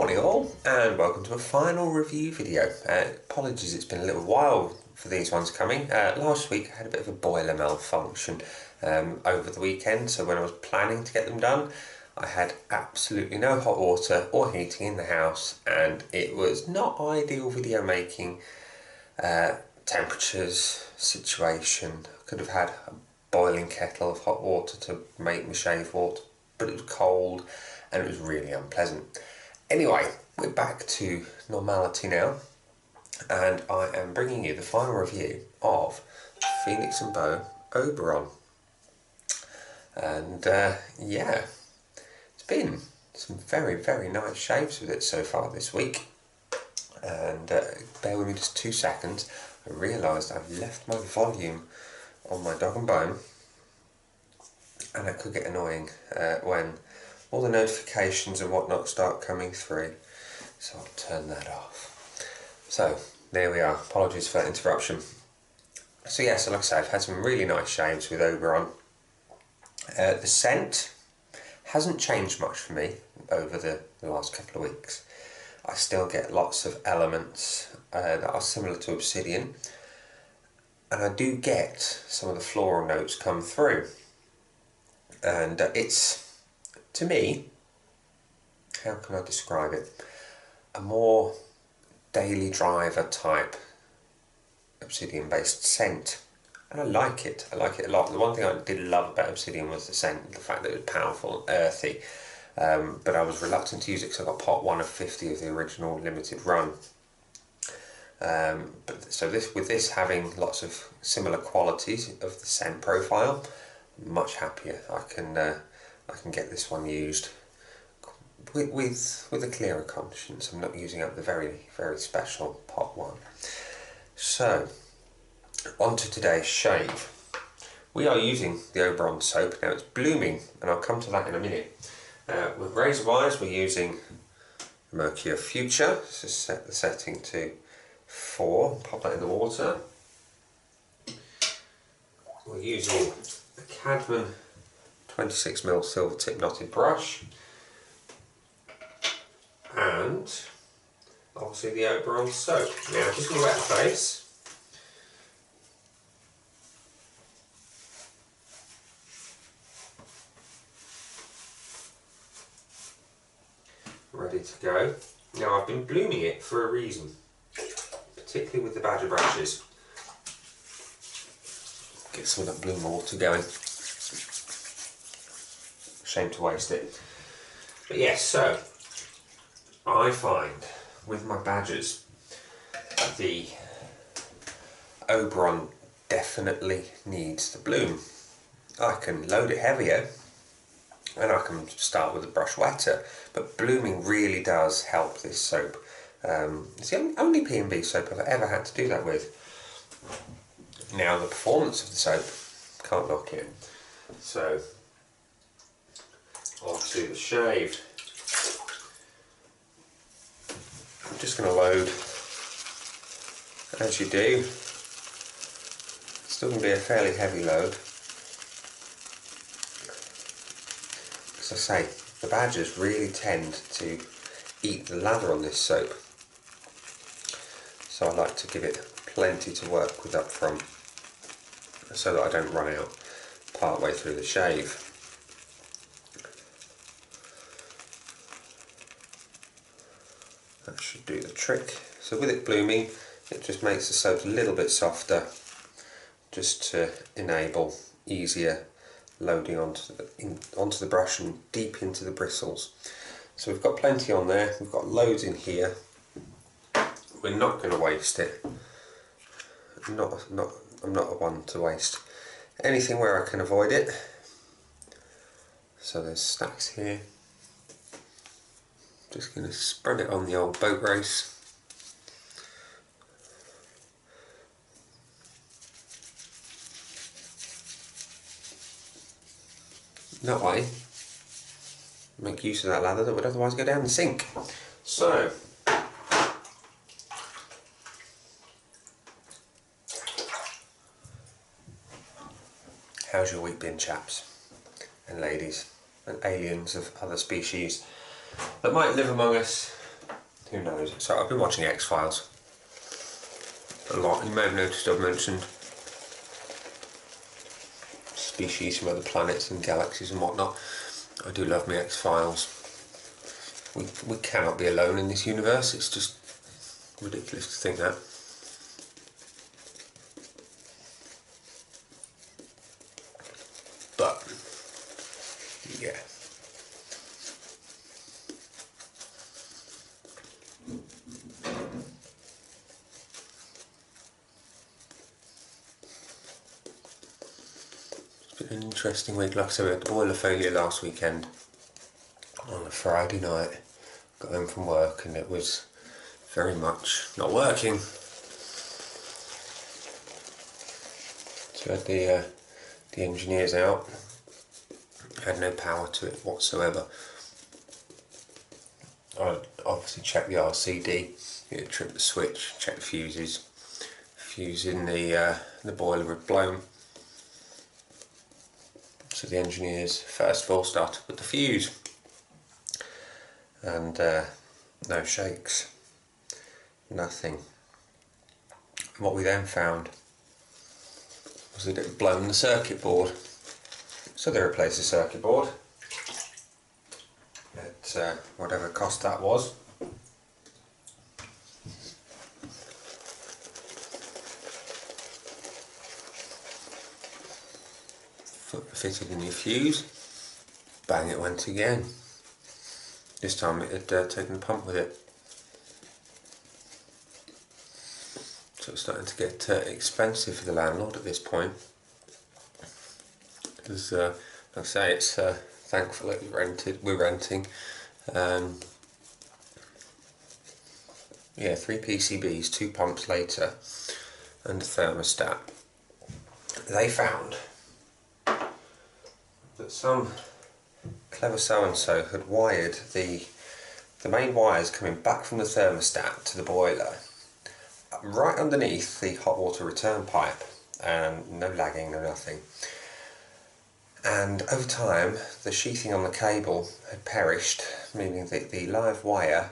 Morning all, and welcome to a final review video. Apologies, it's been a little while for these ones coming. Last week I had a bit of a boiler malfunction over the weekend, so when I was planning to get them done, I had absolutely no hot water or heating in the house, and it was not ideal video making. Temperatures, situation, I could have had a boiling kettle of hot water to make my shave water, but it was cold and it was really unpleasant. Anyway, we're back to normality now, and I am bringing you the final review of Phoenix and Beau Oberon. And yeah, it's been some very nice shaves with it so far this week. And bear with me just 2 seconds. I realised I've left my volume on my dog and bone, and it could get annoying when all the notifications and whatnot start coming through, so I'll turn that off. So there we are, apologies for that interruption. So yeah, so like I say, I've had some really nice shaves with Oberon. The scent hasn't changed much for me over the last couple of weeks. I still get lots of elements that are similar to Obsidian, and I do get some of the floral notes come through, and it's, to me, how can I describe it, a more daily driver type Obsidian based scent, and I like it a lot. The one thing I did love about Obsidian was the scent, the fact that it was powerful and earthy. But I was reluctant to use it because I got pot 1 of 50 of the original limited run. So with this having lots of similar qualities of the scent profile, I'm much happier. I can get this one used with a clearer conscience. I'm not using up the very special pot 1. So on to today's shave. We are using the Oberon soap. Now it's blooming, and I'll come to that in a minute. With razor wires, we're using Mercure Future. So set the setting to 4, pop that in the water. We're using a Cadman 26mm silver tip knotted brush, and obviously the Oberon soap. Now I'm just going to wet the face. Ready to go. Now I've been blooming it for a reason, particularly with the badger brushes. Get some of that bloom water going. Shame to waste it. But yes, so I find with my badgers the Oberon definitely needs the bloom. I can load it heavier and I can start with a brush wetter, but blooming really does help this soap. It's the only P&B soap I've ever had to do that with. Now the performance of the soap, can't knock it. So on to the shave. I'm just going to load as you do. It's still going to be a fairly heavy load. As I say, the badgers really tend to eat the lather on this soap, so I like to give it plenty to work with up front so that I don't run out part way through the shave. That should do the trick. So with it blooming, it just makes the soap a little bit softer, just to enable easier loading onto the brush and deep into the bristles. So we've got plenty on there, we've got loads in here. We're not going to waste it. I'm not a one to waste anything where I can avoid it. So there's stacks here. Just going to spread it on the old boat race. That way, make use of that lather that would otherwise go down the sink. So, how's your week been, chaps and ladies and aliens of other species that might live among us who knows? So I've been watching X-Files a lot. You may have noticed I've mentioned species from other planets and galaxies and whatnot. I do love me X-Files. We cannot be alone in this universe. It's just ridiculous to think that. But yeah. It's been an interesting week. Like I said, we had the boiler failure last weekend on a Friday night. Got home from work and it was very much not working. So I had the engineers out. Had no power to it whatsoever. I obviously checked the RCD, tripped the switch, checked the fuses. Fuse in the boiler had blown. So the engineers first of all started with the fuse, and no shakes, nothing. And what we then found was that it had blown the circuit board. So they replaced the circuit board at whatever cost that was. Fitted a new fuse, bang, it went again. This time it had taken the pump with it. So it's starting to get expensive for the landlord at this point. Because, like I say, it's thankfully we're renting. Yeah, 3 PCBs, 2 pumps later, and a thermostat. They found that some clever so-and-so had wired the main wires coming back from the thermostat to the boiler right underneath the hot water return pipe, and no lagging, no nothing. And over time the sheathing on the cable had perished, meaning that the live wire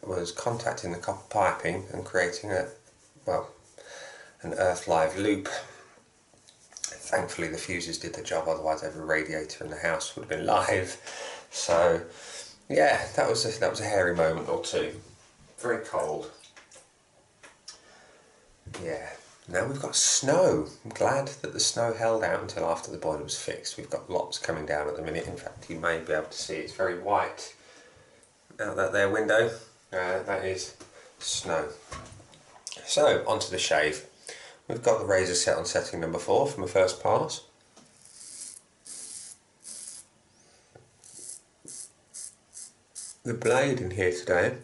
was contacting the copper piping and creating an earth live loop. Thankfully the fuses did the job, otherwise every radiator in the house would have been live. So yeah, that was a hairy moment or two. Very cold. Yeah. Now we've got snow. I'm glad that the snow held out until after the boiler was fixed. We've got lots coming down at the minute. In fact, you may be able to see it's very white out that there window. That is snow. So onto the shave. We've got the razor set on setting number 4 from the first pass. The blade in here today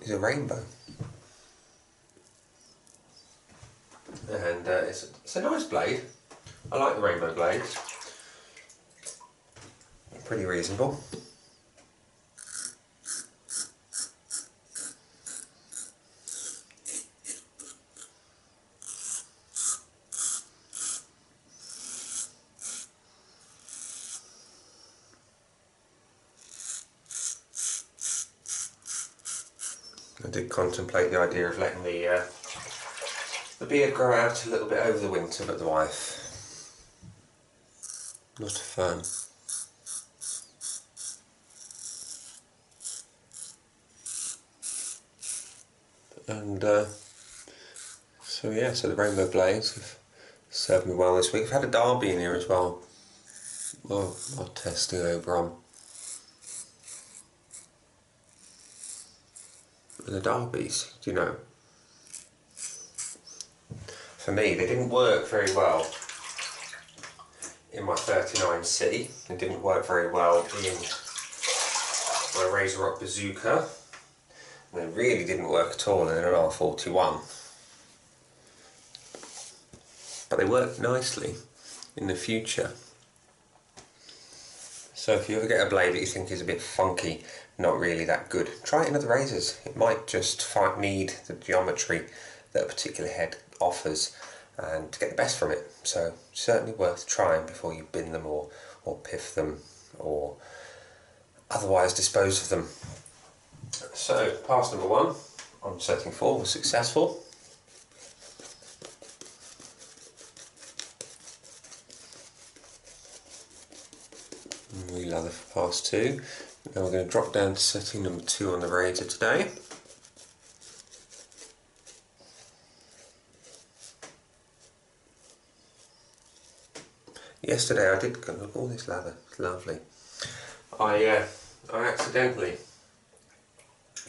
is a rainbow, and it's a nice blade. I like the rainbow blades, pretty reasonable. I did contemplate the idea of letting the beard grow out a little bit over the winter, but the wife, not a fan. And so yeah, so the rainbow blades have served me well this week. I've had a derby in here as well. Well, our testing Oberon. And the derbies, do you know, for me they didn't work very well in my 39C. They didn't work very well in my Razor Rock Bazooka. And they really didn't work at all in an R41. But they work nicely in the future. So if you ever get a blade that you think is a bit funky, not really that good, try it in other razors. It might just need the geometry that a particular head offers and to get the best from it. So certainly worth trying before you bin them or piff them or otherwise dispose of them. So pass number 1 on setting 4 was successful. Re-lather for pass 2. Now we're going to drop down to setting number 2 on the razor today. Yesterday I did, look at all this lather, it's lovely. I accidentally,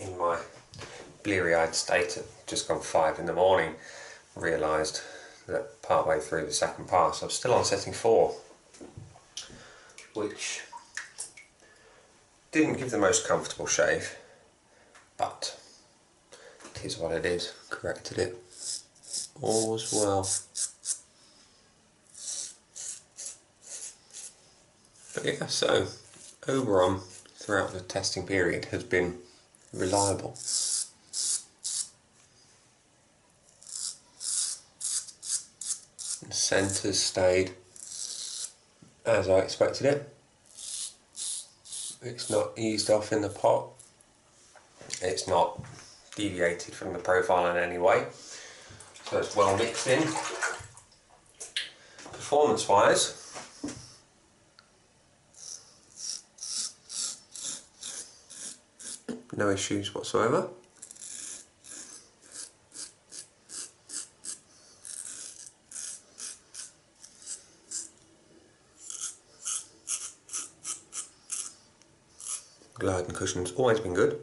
in my bleary-eyed state at just gone 5 in the morning, realised that partway through the second pass I was still on setting 4, which didn't give the most comfortable shave, but it is what it is. Corrected it. All's well. But yeah, so Oberon throughout the testing period has been reliable. The scent has stayed as I expected it. It's not eased off in the pot. It's not deviated from the profile in any way. So it's well mixed in. Performance wise, no issues whatsoever. Glide and cushion's always been good.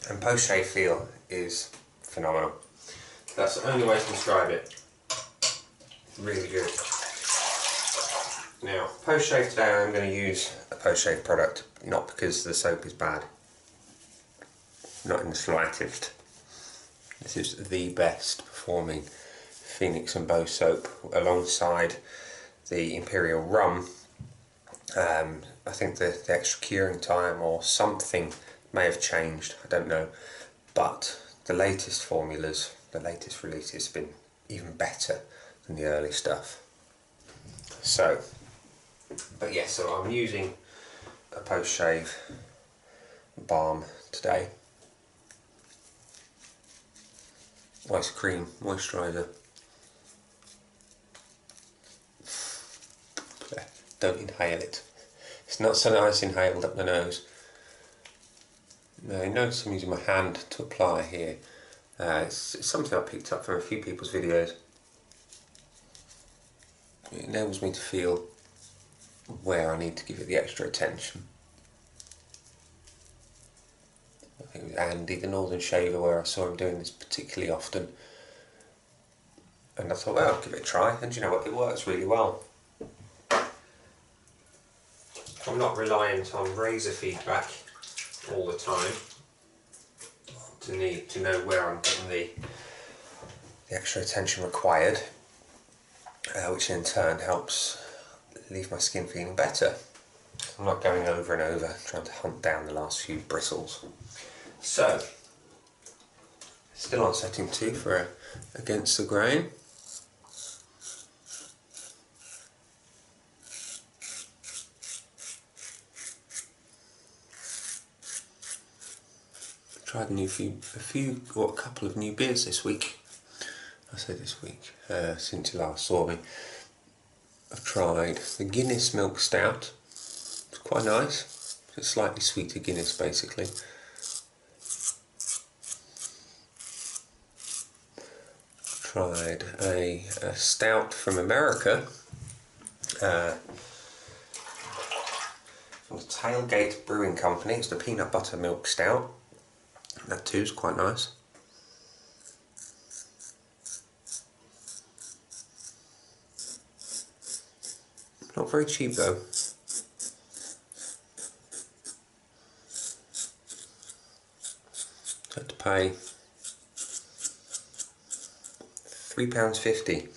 And post-shave feel is phenomenal. That's the only way to describe it. Really good. Now, post-shave today I'm going to use a post-shave product, not because the soap is bad. Not in the slightest. This is the best performing Phoenix and Beau soap alongside the Imperial Rum. I think the extra curing time or something may have changed, I don't know, but the latest formulas, the latest releases have been even better than the early stuff. So, but yeah, so I'm using a post-shave balm today. Ice cream moisturiser. Don't inhale it. It's not so nice inhaled up the nose. Now, you notice I'm using my hand to apply here. It's something I picked up from a few people's videos. It enables me to feel where I need to give it the extra attention. I think it was Andy, the Northern Shaver, where I saw him doing this particularly often. And I thought, well, I'll give it a try. And you know what, it works really well. I'm not reliant on razor feedback all the time to know where I'm getting the extra attention required, which in turn helps leave my skin feeling better. I'm not going over and over trying to hunt down the last few bristles. So, still on setting 2 for against the grain. Tried a couple of new beers this week. I say this week, since you last saw me. I've tried the Guinness Milk Stout. It's quite nice. It's slightly sweeter Guinness, basically. Tried a stout from America. From the Tailgate Brewing Company. It's the Peanut Butter Milk Stout. That too is quite nice. Not very cheap though. Had to pay £3.50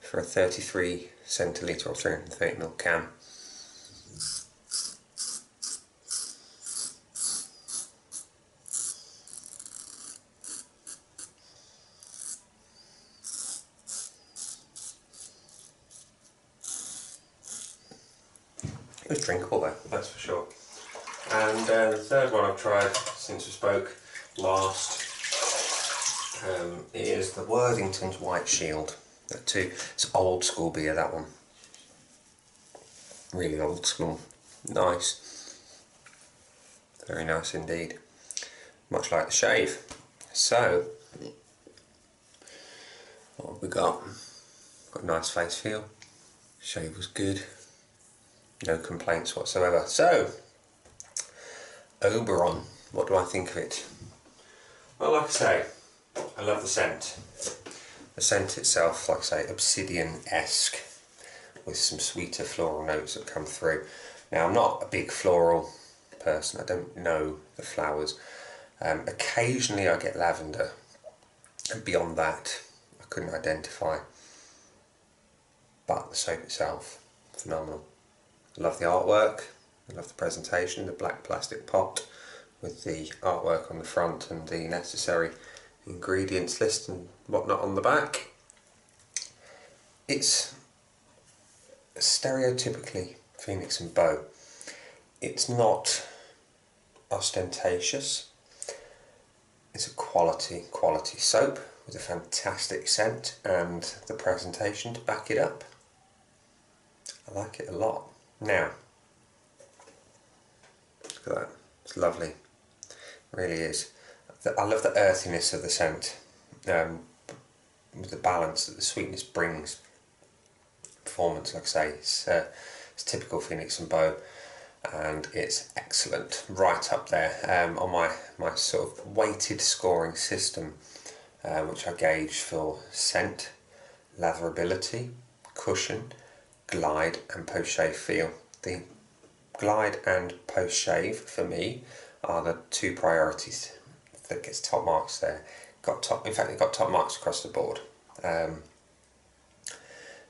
for a 33 centilitre or 330ml can. It was drinkable though, that's for sure. And the third one I've tried since we spoke last is the Worthington's White Shield. That too, it's old school beer, that one. Really old school. Nice. Very nice indeed. Much like the shave. So, what have we got? Got a nice face feel. Shave was good. No complaints whatsoever. So, Oberon, what do I think of it? Well, like I say, I love the scent. The scent itself, like I say, obsidian-esque, with some sweeter floral notes that come through. Now, I'm not a big floral person, I don't know the flowers. Occasionally I get lavender, and beyond that, I couldn't identify. But the soap itself, phenomenal. I love the artwork, I love the presentation, the black plastic pot with the artwork on the front and the necessary ingredients list and whatnot on the back. It's stereotypically Phoenix and Beau. It's not ostentatious. It's a quality soap with a fantastic scent and the presentation to back it up. I like it a lot. Now, look at that, it's lovely, it really is. I love the earthiness of the scent, with the balance that the sweetness brings. Performance, like I say, it's typical Phoenix and Beau, and it's excellent, right up there on my sort of weighted scoring system, which I gauge for scent, latherability, cushion, glide and post-shave feel. The glide and post-shave for me are the two priorities that gets top marks there. In fact, it got top marks across the board.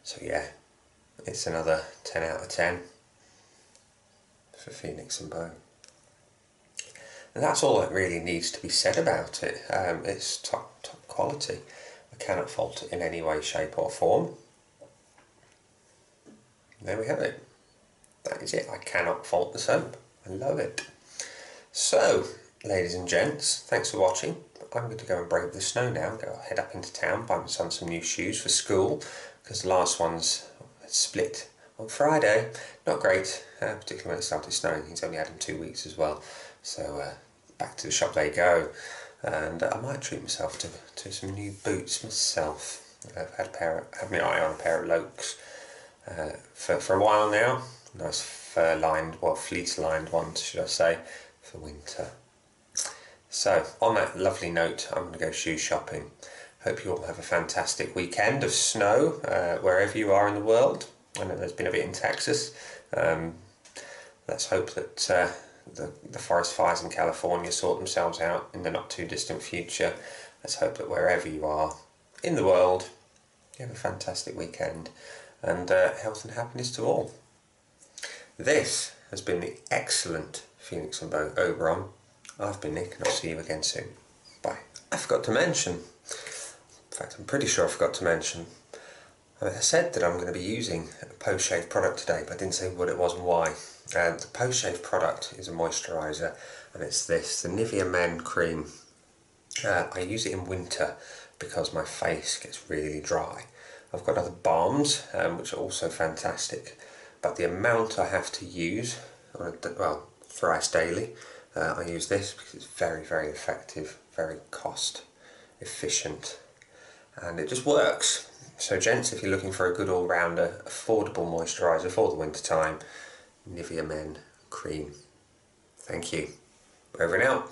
So yeah, it's another 10 out of 10 for Phoenix and Beau. And that's all that really needs to be said about it. It's top quality. I cannot fault it in any way, shape or form. There we have it. That is it. I cannot fault the soap. I love it. So, ladies and gents, thanks for watching. I'm going to go and brave the snow now. Head up into town, buy my son some new shoes for school, because the last one's split on Friday. Not great, particularly when it started snowing. He's only had them 2 weeks as well. So back to the shop they go. And I might treat myself to some new boots myself. I've had my eye on a pair of Lokes for a while now. Nice fur-lined, well, fleece-lined ones, should I say, for winter. So, on that lovely note, I'm going to go shoe shopping. Hope you all have a fantastic weekend of snow, wherever you are in the world. I know there's been a bit in Texas. Let's hope that the forest fires in California sort themselves out in the not too distant future. Let's hope that wherever you are in the world, you have a fantastic weekend, and health and happiness to all. This has been the excellent Phoenix and Beau Oberon. I've been Nick, and I'll see you again soon. Bye. I forgot to mention, in fact I'm pretty sure I forgot to mention, I said that I'm going to be using a post-shave product today, but I didn't say what it was and why. The post-shave product is a moisturiser, and it's this, the Nivea Men Cream. I use it in winter because my face gets really dry. I've got other balms, which are also fantastic, but the amount I have to use, well, thrice daily, I use this because it's very, very effective, very cost efficient, and it just works. So gents, if you're looking for a good all-rounder, affordable moisturiser for the winter time, Nivea Men Cream. Thank you. Over and out.